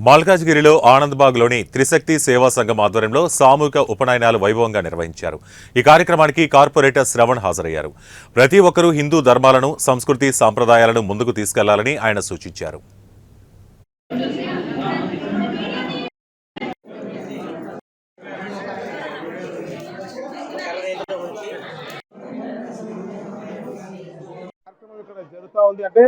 మల్కాజ్గిరిలో ఆనంద్బాగ్లోని త్రిశక్తి సేవా సంఘం ఆధ్వర్యంలో సామూహిక ఉపనయనాలు వైభవంగా నిర్వహించారు. ఈ కార్యక్రమానికి కార్పొరేటర్ శ్రవణ్ హాజరయ్యారు. ప్రతి ఒక్కరూ హిందూ ధర్మాలను, సంస్కృతి, సాంప్రదాయాలను ముందుకు తీసుకెళ్లాలని ఆయన సూచించారు. జరుగుతూ ఉంది అంటే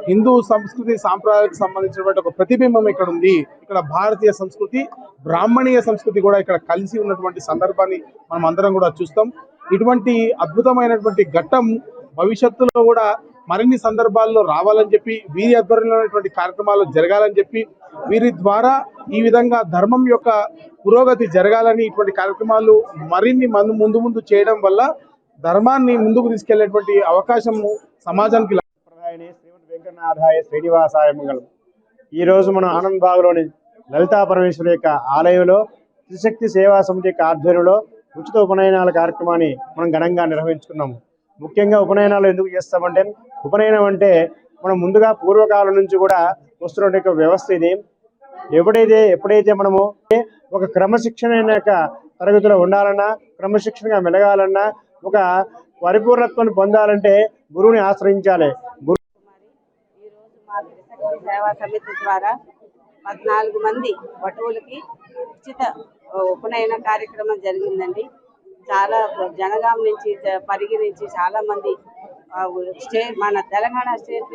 హిందూ సంస్కృతి సాంప్రదాయాలకు సంబంధించినటువంటి ఒక ప్రతిబింబం ఇక్కడ ఉంది. ఇక్కడ భారతీయ సంస్కృతి, బ్రాహ్మణీయ సంస్కృతి కూడా ఇక్కడ కలిసి ఉన్నటువంటి సందర్భాన్ని మనం అందరం కూడా చూస్తాం. ఇటువంటి అద్భుతమైనటువంటి ఘట్టం భవిష్యత్తులో కూడా మరిన్ని సందర్భాల్లో రావాలని చెప్పి, వీరి ఆధ్వర్యంలో కార్యక్రమాలు జరగాలని చెప్పి, వీరి ద్వారా ఈ విధంగా ధర్మం యొక్క పురోగతి జరగాలని ఇటువంటి కార్యక్రమాలు మరిన్ని ముందు చేయడం వల్ల ధర్మాన్ని ముందుకు తీసుకెళ్లేటువంటి అవకాశం సమాజానికి. శ్రీమద్ వెంకటనాథాయ శ్రీనివాసాయ మంగళం. ఈరోజు మనం ఆనంద్బాగ్లోని లలితా పరమేశ్వరి యొక్క ఆలయంలో త్రిశక్తి సేవా సమితి యొక్క ఆధ్వర్యంలో ఉచిత ఉపనయనాల కార్యక్రమాన్ని మనం ఘనంగా నిర్వహించుకున్నాము. ముఖ్యంగా ఉపనయనాలు ఎందుకు చేస్తామంటే, ఉపనయనం అంటే మనం ముందుగా పూర్వకాలం నుంచి కూడా వస్తున్న వ్యవస్థ ఇది. ఎప్పుడైతే మనము ఒక క్రమశిక్షణ తరగతిలో ఉండాలన్నా, క్రమశిక్షణగా మెలగాలన్నా, ఒక పరిపూర్ణత్వాన్ని పొందాలంటే గురువుని ఆశ్రయించాలి. సేవా సమితి ద్వారా 14 మంది వటువులకి ఉచిత ఉపనయన కార్యక్రమం జరిగిందండి. చాలా జనగాం నుంచి, పరిగి నుంచి చాలా మంది మన తెలంగాణ స్టేట్